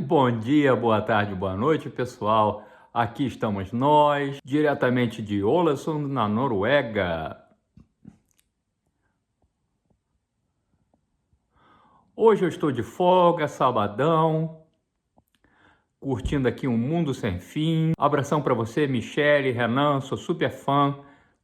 Bom dia, boa tarde, boa noite, pessoal. Aqui estamos nós, diretamente de Ålesund, na Noruega. Hoje eu estou de folga, sabadão, curtindo aqui um mundo sem fim. Abração para você, Michele, Renan, sou super fã.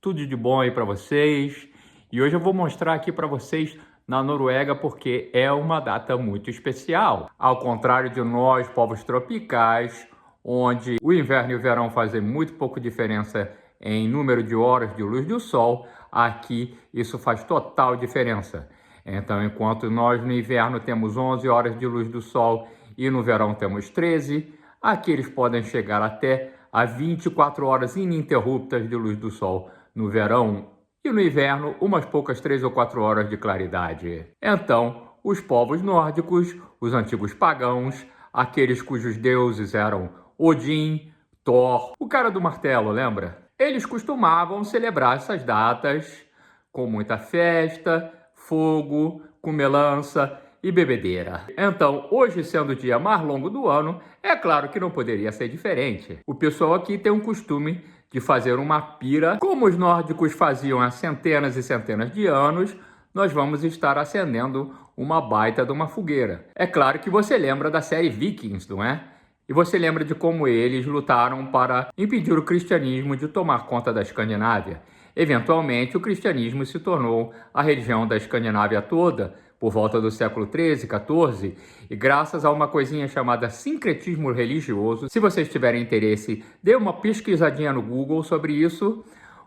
Tudo de bom aí para vocês. E hoje eu vou mostrar aqui para vocês na Noruega porque é uma data muito especial. Ao contrário de nós, povos tropicais, onde o inverno e o verão fazem muito pouco diferença em número de horas de luz do sol, aqui isso faz total diferença. Então, enquanto nós no inverno temos 11 horas de luz do sol e no verão temos 13, aqui eles podem chegar até a 24 horas ininterruptas de luz do sol no verão e no inverno umas poucas 3 ou 4 horas de claridade. Então, os povos nórdicos, os antigos pagãos, aqueles cujos deuses eram Odin, Thor, o cara do martelo, lembra? Eles costumavam celebrar essas datas com muita festa, fogo, comelança e bebedeira. Então, hoje sendo o dia mais longo do ano, é claro que não poderia ser diferente. O pessoal aqui tem um costume de fazer uma pira, como os nórdicos faziam há centenas e centenas de anos. Nós vamos estar acendendo uma baita de uma fogueira. É claro que você lembra da série Vikings, não é? E você lembra de como eles lutaram para impedir o cristianismo de tomar conta da Escandinávia. Eventualmente, o cristianismo se tornou a religião da Escandinávia toda, por volta do século XIII, XIV, e graças a uma coisinha chamada sincretismo religioso, se vocês tiverem interesse, dê uma pesquisadinha no Google sobre isso.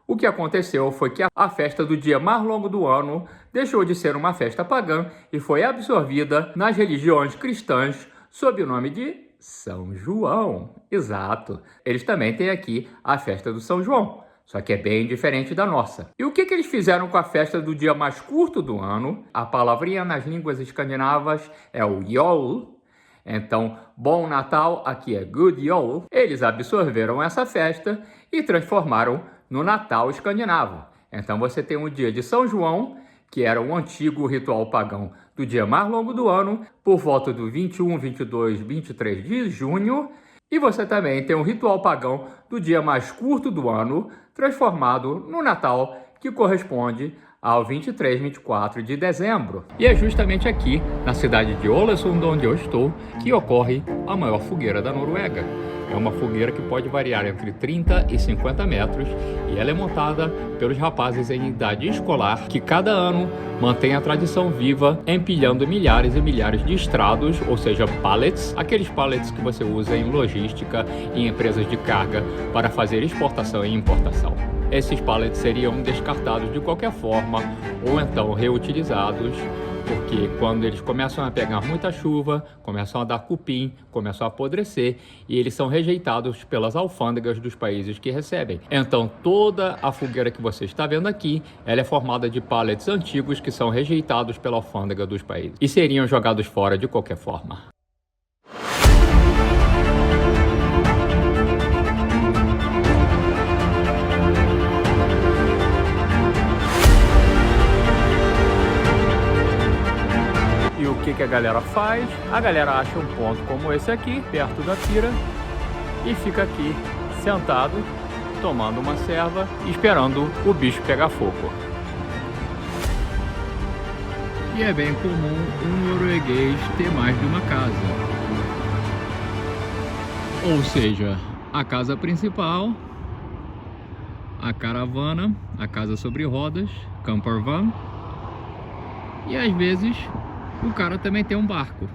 O que aconteceu foi que a festa do dia mais longo do ano deixou de ser uma festa pagã e foi absorvida nas religiões cristãs sob o nome de São João. Exato. Eles também têm aqui a festa do São João, só que é bem diferente da nossa. E o que eles fizeram com a festa do dia mais curto do ano? A palavrinha nas línguas escandinavas é o Jol. Então, Bom Natal aqui é Good Jol. Eles absorveram essa festa e transformaram no Natal escandinavo. Então você tem o dia de São João, que era o antigo ritual pagão do dia mais longo do ano, por volta do 21, 22, 23 de junho. E você também tem um ritual pagão do dia mais curto do ano, transformado no Natal, que corresponde ao 23, 24 de dezembro. E é justamente aqui, na cidade de Ålesund, onde eu estou, que ocorre a maior fogueira da Noruega. É uma fogueira que pode variar entre 30 e 50 metros e ela é montada pelos rapazes em idade escolar que cada ano mantém a tradição viva empilhando milhares e milhares de estrados, ou seja, pallets, aqueles pallets que você usa em logística e em empresas de carga para fazer exportação e importação. Esses pallets seriam descartados de qualquer forma ou então reutilizados, porque quando eles começam a pegar muita chuva, começam a dar cupim, começam a apodrecer e eles são rejeitados pelas alfândegas dos países que recebem. Então toda a fogueira que você está vendo aqui, ela é formada de pallets antigos que são rejeitados pela alfândega dos países e seriam jogados fora de qualquer forma. O que a galera faz? A galera acha um ponto como esse aqui, perto da pira, e fica aqui sentado, tomando uma serva, esperando o bicho pegar fogo. E é bem comum um norueguês ter mais de uma casa. Ou seja, a casa principal, a caravana, a casa sobre rodas, campervan, e às vezes o cara também tem um barco.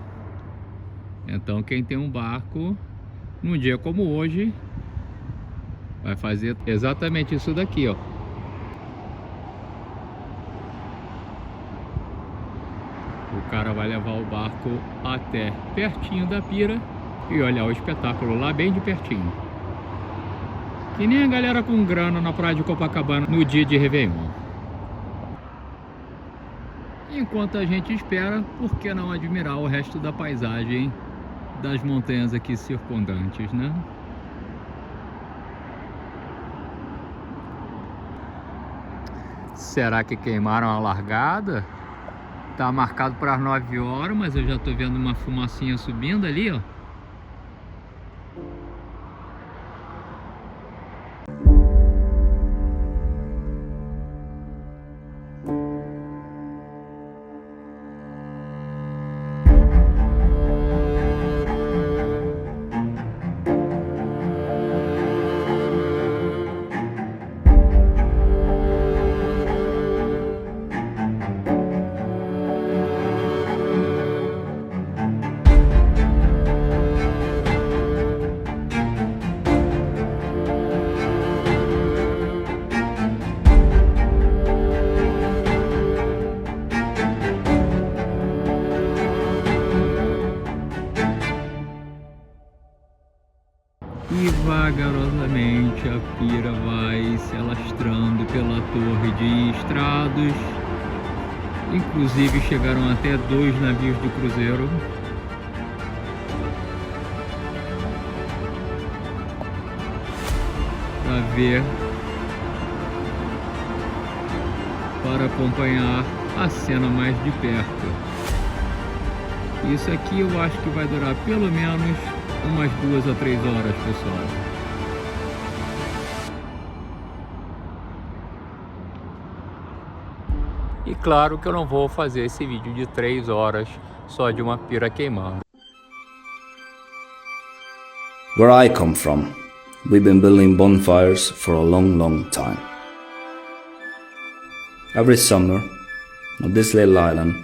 Então quem tem um barco, num dia como hoje, vai fazer exatamente isso daqui, ó. O cara vai levar o barco até pertinho da pira e olhar o espetáculo lá bem de pertinho. Que nem a galera com grana na praia de Copacabana no dia de Réveillon. Enquanto a gente espera, por que não admirar o resto da paisagem das montanhas aqui circundantes, né? Será que queimaram a largada? Tá marcado para as 9 horas, mas eu já tô vendo uma fumacinha subindo ali, ó. torre de estrados. Inclusive chegaram até 2 navios de cruzeiro. Para ver, para acompanhar a cena mais de perto. Isso aqui eu acho que vai durar pelo menos umas 2 a 3 horas, pessoal. E claro que eu não vou fazer esse vídeo de 3 horas só de uma pira queimando. Where I come from, we've been building bonfires for a long time. Every summer, on this little island,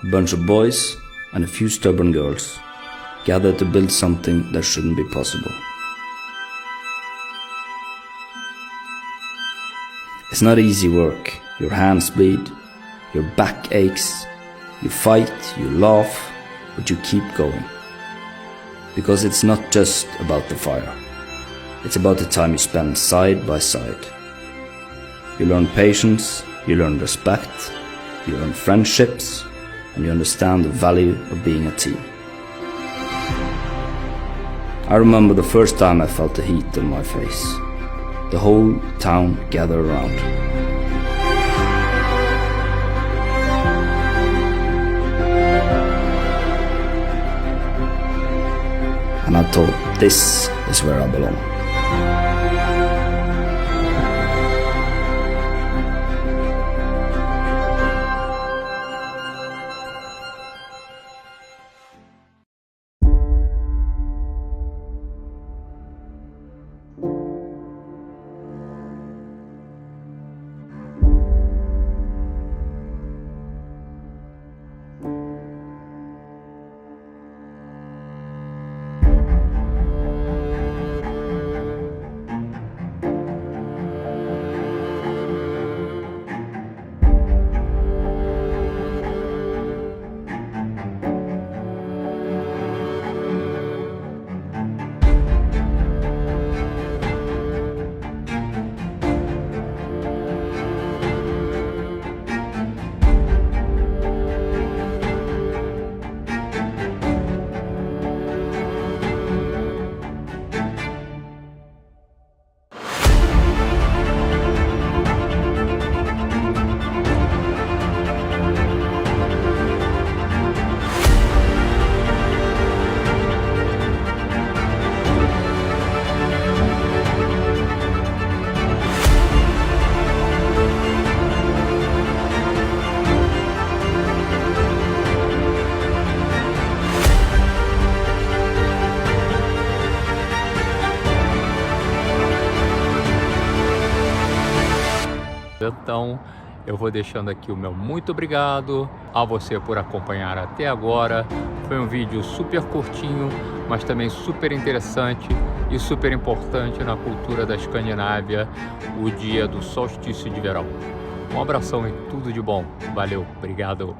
a bunch of boys and a few stubborn girls gather to build something that shouldn't be possible. It's not easy work. Your hands bleed, your back aches, you fight, you laugh, but you keep going. Because it's not just about the fire. It's about the time you spend side by side. You learn patience, you learn respect, you learn friendships, and you understand the value of being a team. I remember the first time I felt the heat on my face. The whole town gathered around. And I thought, this is where I belong. Então, eu vou deixando aqui o meu muito obrigado a você por acompanhar até agora. Foi um vídeo super curtinho, mas também super interessante e super importante na cultura da Escandinávia, o dia do solstício de verão. Um abração e tudo de bom. Valeu, obrigado.